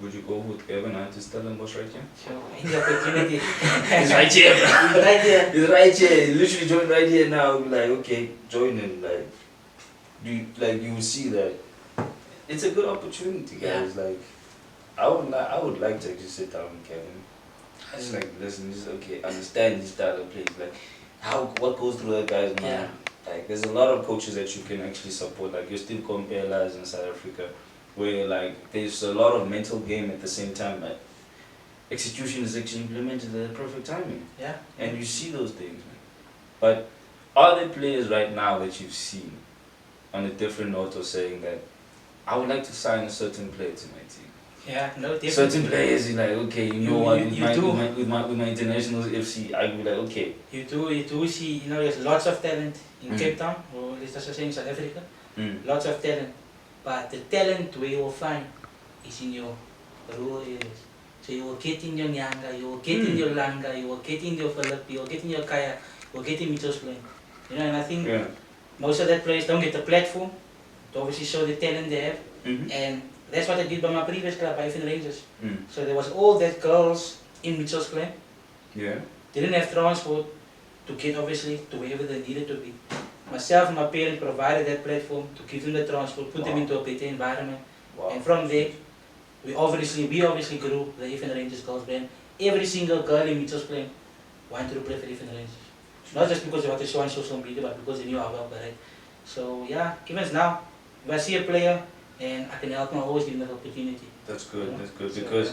Would you go with Kevin and to Stellenbosch right here? So, any opportunity. He's right here, bro. He's right here. He's right here. He literally joined right here now. Like, okay, join him. Like, you will see that it's a good opportunity, guys. Like, I would like to just sit down with Kevin. I just like listen, just okay, understand his style of play. Like, what goes through that guy's mind. Yeah. Like, there's a lot of coaches that you can actually support. Like, you still compare lives in South Africa, where like there's a lot of mental game at the same time. Like, execution is actually implemented at the perfect timing. Yeah. And you see those things, man. But are there players right now that you've seen on a different note of saying that I would like to sign a certain player to my team? Yeah, no, definitely. Certain players, you're like, okay, you know what, you do. with my international FC, I'd be like, okay. You do see, there's lots of talent in Cape Town, or let's just say in South Africa. Lots of talent. But the talent where you will find is in your rural areas. So you will get in your Nyanga, you will get in your Langa, you will get in your Philip, you will get in your Kaya, you will get in Mitchell's playing. And I think most of that players don't get the platform to obviously show the talent they have. And that's what I did by my previous club, by Even Rangers. So there was all that girls in Mitchell's Plain. Yeah. They didn't have transport to get obviously to wherever they needed to be. Myself and my parents provided that platform to give them the transport, put them into a better environment. And from there, we obviously grew the Even Rangers girls band. Every single girl in Mitchell's Plain wanted to play for Even Rangers. Not just because they wanted to show on social media, but because they knew how well they. So yeah, even now, if I see a player and I can help them, I always give them the opportunity. That's good, that's good. Because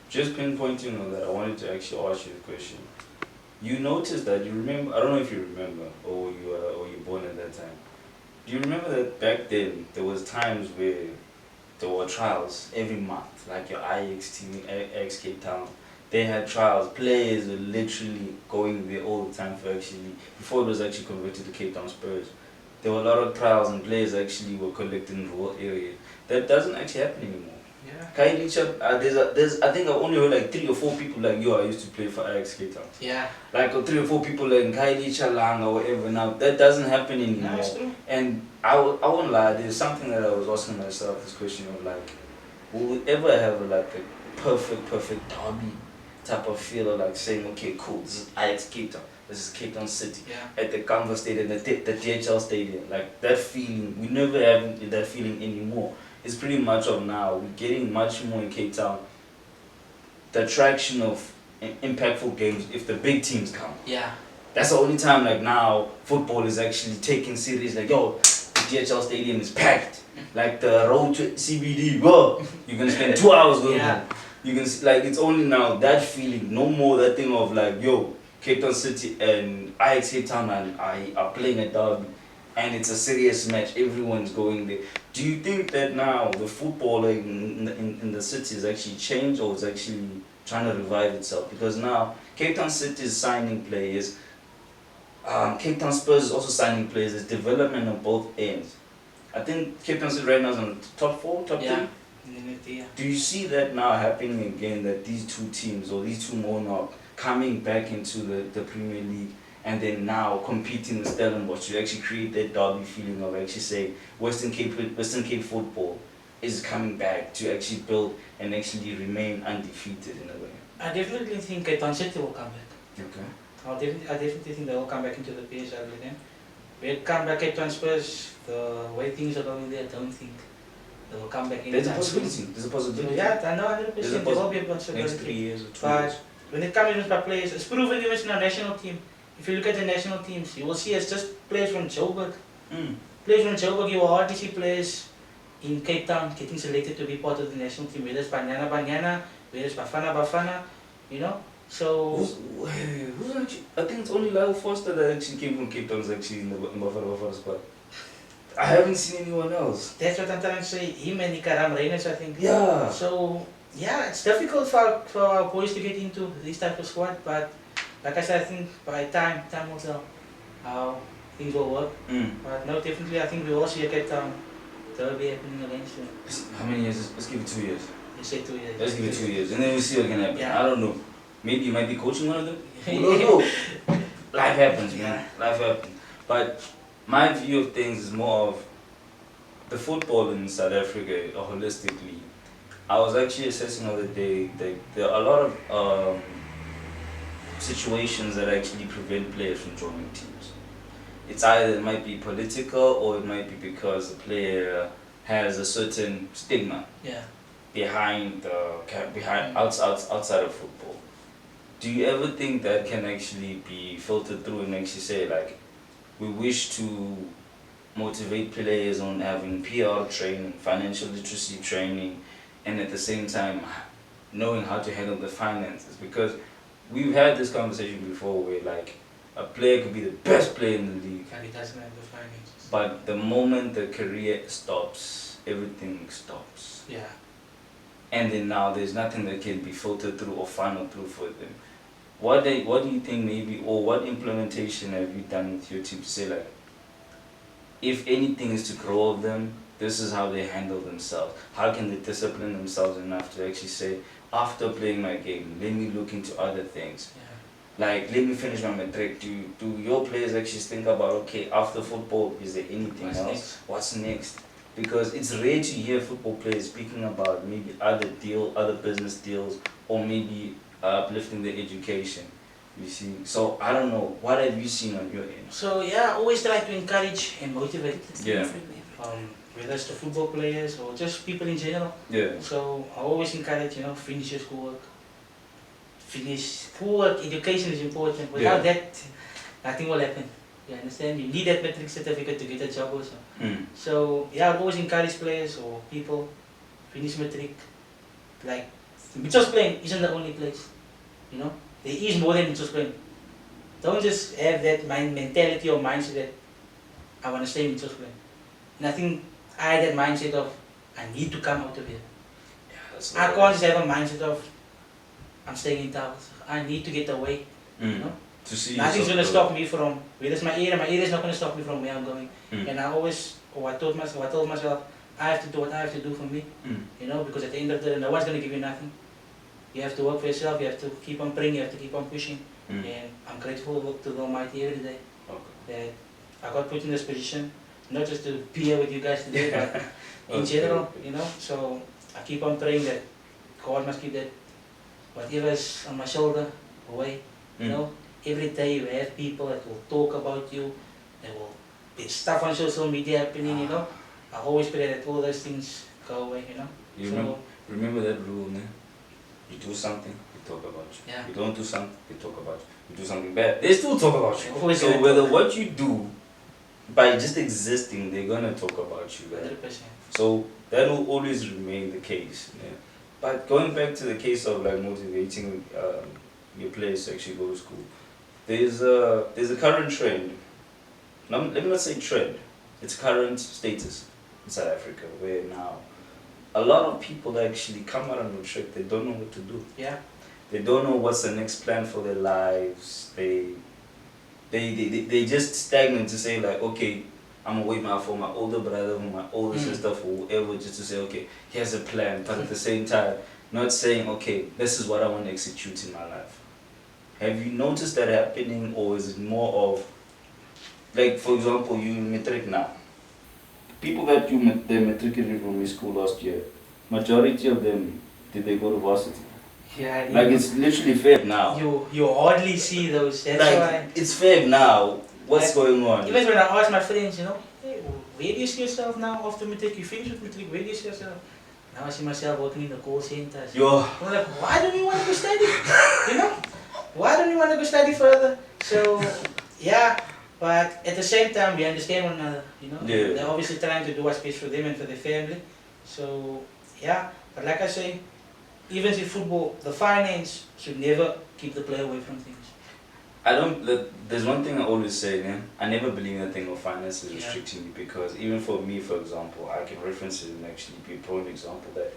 just pinpointing on that, I wanted to actually ask you the question. You noticed that, you remember, I don't know if you remember, or you were born at that time. Do you remember that back then, there was times where there were trials every month, like your IX team, X Cape Town, they had trials, players were literally going there all the time for actually, before it was actually converted to Cape Town Spurs. There were a lot of trials and players actually were collected in rural areas. That doesn't actually happen anymore. Yeah. There's I think I only heard like 3 or 4 people like you I used to play for Ajax Cape Town. Yeah. Like 3 or 4 people like Kailicha Lang or whatever. Now that doesn't happen anymore. No, it's true. And I won't lie, there's something that I was asking myself, this question of like, will we ever have like a perfect derby type of feel of like saying, okay, cool, this is Ajax Cape Town, this is Cape Town City, at the Canvas Stadium, the DHL Stadium, like that feeling, we never have that feeling anymore. It's pretty much of now, we're getting much more in Cape Town, the attraction of impactful games if the big teams come. Yeah. That's the only time like now football is actually taken serious, like yo, the DHL Stadium is packed, like the road to CBD, whoa, you're gonna spend 2 hours going home. You can see, like, it's only now that feeling, no more that thing of like, yo, Cape Town City and Ajax Cape Town and I are playing a derby and it's a serious match, everyone's going there. Do you think that now the football in the city is actually changed, or is actually trying to revive itself? Because now Cape Town City is signing players, Cape Town Spurs is also signing players, there's development on both ends. I think Cape Town City right now is on the top 4, top 3. Do you see that now happening again, that these two teams or these two monarchs coming back into the Premier League and then now competing with Stellenbosch to actually create that derby feeling of actually saying Western Cape football is coming back to actually build and actually remain undefeated in a way? I definitely think Cape Town City will come back. Okay. I definitely think they will come back into the PSL again. We'll come back Cape Town Spurs, the way things are going there, I don't think they will come back in. There's a possibility. There's a possibility. So yeah, I know 100% there will be a possibility. Next 3 years or 2 but years. when it comes to players, it's proven even in our national team. If you look at the national teams, you will see it's just players from Joburg. Players from Joburg, you will hardly see players in Cape Town getting selected to be part of the national team. Whether it's Banyana, whether it's Bafana, you know. So who's actually? I think it's only Lyle Foster that actually came from Cape Town is actually in the Bafana squad. I haven't seen anyone else. That's what I'm trying to say. Him and Ikaram Reynolds, I think. Yeah. So yeah, it's difficult for our boys to get into this type of squad, but like I said, I think by time will tell how things will work. But no, definitely, I think we all see a Cape Town derby happening against them. How many years? Let's give it 2 years. You say 2 years. Let's give it 2 years, and then we see what can happen. Yeah. I don't know. Maybe you might be coaching one of them. We don't know. Life happens, man. Life happens. But my view of things is more of the football in South Africa, holistically, I was actually assessing the other day that there are a lot of situations that actually prevent players from joining teams. It's either it might be political or it might be because the player has a certain stigma Yeah. behind outside of football. Do you ever think that can actually be filtered through and actually say like, we wish to motivate players on having PR training, financial literacy training, and at the same time knowing how to handle the finances? Because we've had this conversation before where like a player could be the best player in the league, And he doesn't have the finances. but the moment the career stops, everything stops. Yeah. And then now there's nothing that can be filtered through or funneled through for them. What do you think maybe, or what implementation have you done with your team to say like, if anything is to grow them, this is how they handle themselves? How can they discipline themselves enough to actually say, after playing my game, let me look into other things? Yeah. Like, let me finish my matric. Do your players actually think about, okay, after football, is there anything What's else? next? What's next? Because it's rare to hear football players speaking about maybe other business deals, or maybe uplifting their education. You see, so I don't know. What have you seen on your end? So yeah, I always try to encourage and motivate. Yeah. Whether it's the football players or just people in general. Yeah. So I always encourage, finish your schoolwork. Finish schoolwork, education is important. Without that, nothing will happen. You understand? You need that matric certificate to get a job also. Mm. So yeah, I always encourage players or people, finish matric. Like, Mitchell's Plain isn't the only place. There is more than Mitchell's Plain. Don't just have that mentality or mindset that I want to stay in Mitchell's Plain. And I think I had that mindset of I need to come out of here. Yeah, that's I can't just have a mindset of I'm staying in Towers. I need to get away. To see Nothing's yourself going to grow. stop me from where is my area. My area is not going to stop me from where I'm going. Mm. And I told myself, I have to do what I have to do for me. Mm. Because at the end of the day, no one's going to give you nothing. You have to work for yourself. You have to keep on praying. You have to keep on pushing. Mm. And I'm grateful to the Almighty every day Okay. that I got put in this position, not just to be here with you guys today, but in Okay. general, So I keep on praying that God must keep that whatever is on my shoulder away. Mm. Every day you have people that will talk about you. There will be stuff on social media happening. I always pray that all those things go away. You So remember that rule, man? You do something, they talk about you. Yeah. You don't do something, they talk about you. You do something bad, they still talk about you. Always So gonna whether talk. what you do, by just existing, they're gonna talk about you, right? 100%. So that will always remain the case. Yeah. But going back to the case of like motivating your players to actually go to school, there's a current trend. Let me not say trend. It's current status in South Africa where now a lot of people actually come out on a trip. They don't know what to do. Yeah. They don't know what's the next plan for their lives. They just stagnant to say like, okay, I'm gonna wait for my older brother or my older sister for whoever, just to say, okay, here's a plan. But at the same time, not saying, okay, this is what I want to execute in my life. Have you noticed that happening, or is it more of, like for example, you in matric now? People that they matriculated from your school last year, majority of them, did they go to varsity? Yeah. Like it's literally Feb now. You hardly see those. That's Like why. it's Feb now. What's going on? Even when I ask my friends, hey, where do you see yourself now after matric? You finish with matric, where do you see yourself? Now I see myself working in the call centers. Yo. I'm like, why don't you want to go study? Why don't you want to go study further? So, yeah, but at the same time, we understand one another, Yeah. They're obviously trying to do what's best for them and for their family. So, yeah, but like I say, even in football, the finance should never keep the player away from things. There's one thing I always say, man. I never believe that thing of finance is Yeah. restricting me, because even for me, for example, I can reference it and actually be a prone example that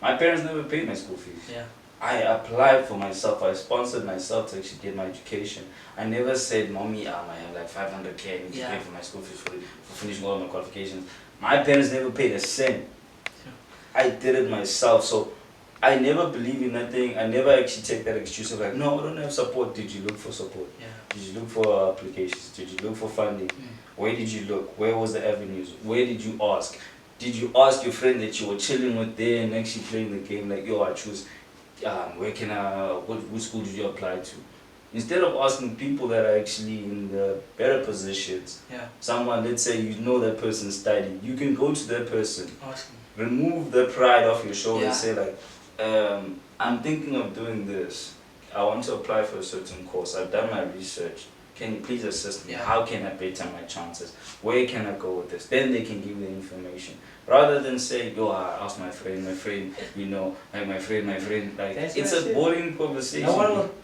my parents never paid my school fees. Yeah. I applied for myself, I sponsored myself to actually get my education. I never said, Mommy, I have like 500K, I need to Yeah. pay for my school fees for finishing all my qualifications. My parents never paid a cent. I did it myself, so I never believe in that thing. I never actually take that excuse of like, no, I don't have support. Did you look for support? Yeah. Did you look for applications? Did you look for funding? Where did you look? Where was the avenues? Where did you ask? Did you ask your friend that you were chilling with there and actually playing the game like, yo, I choose, which school did you apply to? Instead of asking people that are actually in the better positions, Yeah. someone, let's say you know that person studied, you can go to that person, Awesome. remove the pride off your shoulder and Yeah. say like, I'm thinking of doing this. I want to apply for a certain course. I've done my research. Can you please assist me? Yeah. How can I better my chances? Where can I go with this? Then they can give you the information. Rather than say, yo, I asked my friend, you know, like my friend, like That's it's what I a said. boring conversation.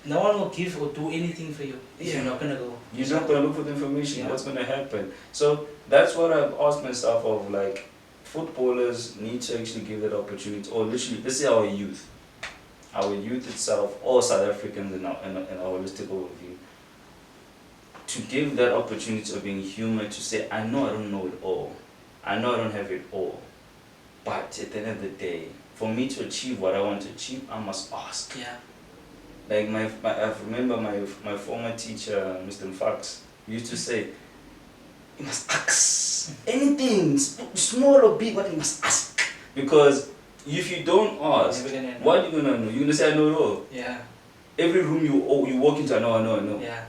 No one will give or do anything for you if Yeah. you're not gonna go. You're not gonna look for the information. Yeah. What's gonna happen? So that's what I've asked myself of, like, footballers need to actually give that opportunity, or literally, this is our youth itself, all South Africans in our holistic overview, to give that opportunity of being human, to say, I know I don't know it all, I know I don't have it all, but at the end of the day, for me to achieve what I want to achieve, I must ask. Yeah. Like I remember my former teacher, Mr. Fox, used to say, you must ask anything, small or big, but you must ask. Because if you don't ask, Never gonna know. what are you gonna know? You're gonna say I know it all. Yeah. Every room you walk into, I know. Yeah.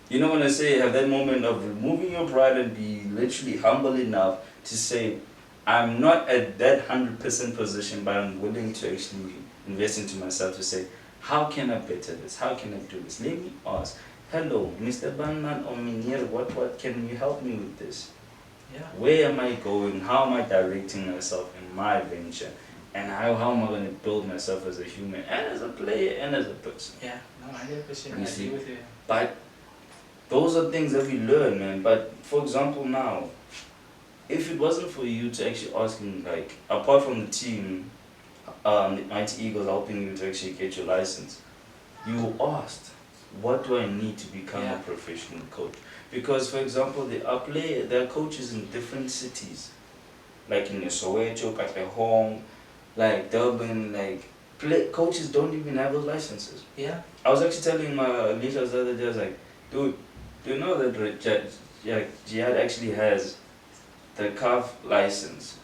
You're not gonna say, have that moment of removing your pride and be literally humble enough to say, I'm not at that 100% position, but I'm willing to actually invest into myself to say, how can I better this? How can I do this? Let me ask. Hello, Mr. Banman or Minir, what can you help me with this? Yeah. Where am I going? How am I directing myself in my venture? And how am I going to build myself as a human and as a player and as a person? Yeah. No, 100%. I You see? agree with you. But those are things that we learn, man. But for example, now, if it wasn't for you to actually asking, like, apart from the team, the Mighty Eagles helping you to actually get your license, you asked, what do I need to become Yeah. a professional coach? Because, for example, there are coaches in different cities, like in Soweto, Katlehong, like Durban, like coaches don't even have those licenses. Yeah. I was actually telling my leaders the other day, I was like, dude, do you know that Jiyaad actually has the CAF license?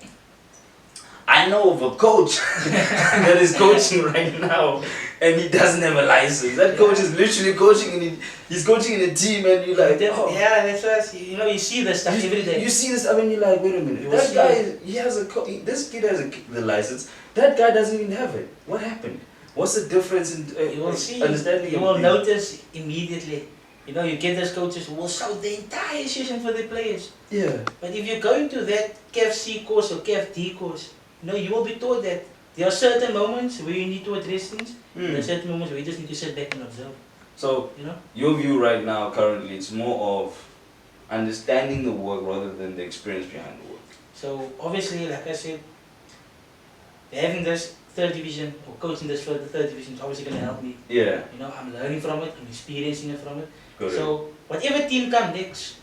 I know of a coach that is coaching right now and he doesn't have a license. That coach is literally coaching and he's coaching in a team and you're like, oh. Yeah, that's what you see the stuff every day. You see this, I mean, you're like, wait a minute. You That see guy, it. he has this kid has the license. That guy doesn't even have it. What happened? What's the difference in You will see. understanding? You of will things? notice immediately. You know, you get those coaches who will show the entire session for the players. Yeah. But if you're going to that CAF course or CAF course, you know, you will be taught that there are certain moments where you need to address things. There are certain moments where you just need to sit back and observe. So, You know? your view right now, currently, it's more of understanding the work rather than the experience behind the work. So obviously, like I said, having this third division or coaching this for the third division is obviously going to help me. Yeah. You know, I'm learning from it, I'm experiencing it from it. Good. So whatever team comes next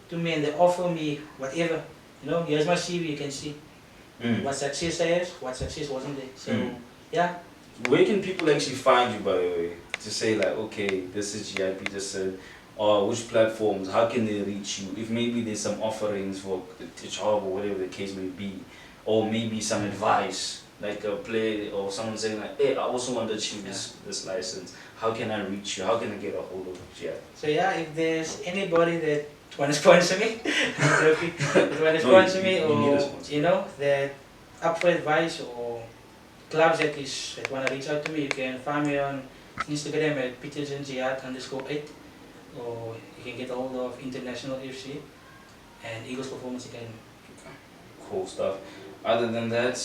to me and they offer me whatever, you know, here's my CV, you can see what success I have, what success wasn't there. So yeah. Where can people actually find you, by the way? To say like, okay, this is Jiyaad Peterson, or which platforms, how can they reach you? If maybe there's some offerings for a job or whatever the case may be, or maybe some advice, like a play or someone saying like, hey, I also want to achieve this license. How can I reach you? How can I get a hold of Jiyaad? So yeah, if there's anybody that want to sponsor me, that want to sponsor me, you need a or sponsor. you know, that up for advice, or clubs that want to reach out to me, you can find me on Instagram at Petersen Jiyaad_8, or you can get a hold of International FC and Eagles Performance Academy. Cool stuff. Other than that,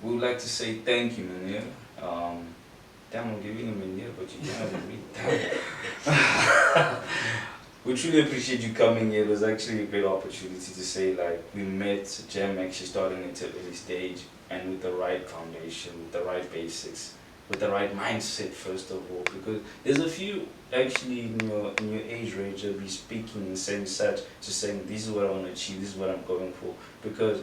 we would like to say thank you, Munir. Damn, I'm giving him Munir, but you can't have me. Damn. We truly appreciate you coming here. It was actually a great opportunity to say, like, we met Jem actually starting at an early stage, and with the right foundation, with the right basics, with the right mindset first of all, because there's a few actually in your age range that be speaking and saying such, just saying this is what I want to achieve, this is what I'm going for, because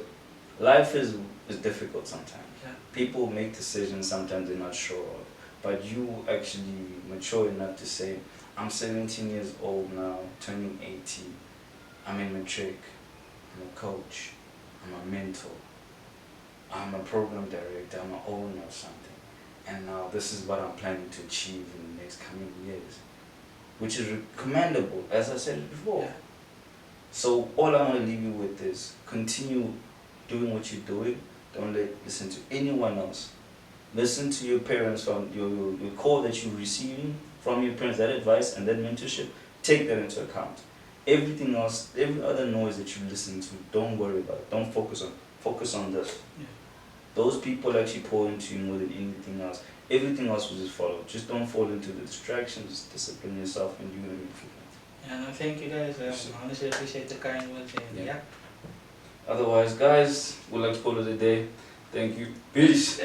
life is difficult sometimes. Yeah. People make decisions sometimes they're not sure of, but you actually mature enough to say, I'm 17 years old now, turning 18, I'm in matric, I'm a coach, I'm a mentor, I'm a program director, I'm an owner of something, and now this is what I'm planning to achieve in the next coming years, which is commendable, as I said before. Yeah. So all I want to leave you with is continue doing what you're doing. Don't listen to anyone else. Listen to your parents, on your call that you're receiving from your parents, that advice and that mentorship. Take that into account. Everything else, every other noise that you listen to, don't worry about it. Don't focus on this. Yeah. Those people actually pour into you more than anything else. Everything else will just follow. Just don't fall into the distractions. Discipline yourself, and you're gonna be fine. Yeah, no, thank you guys. I honestly appreciate the kind words. And Yeah. yeah. Otherwise, guys, we'll like to call it a day. Thank you. Peace.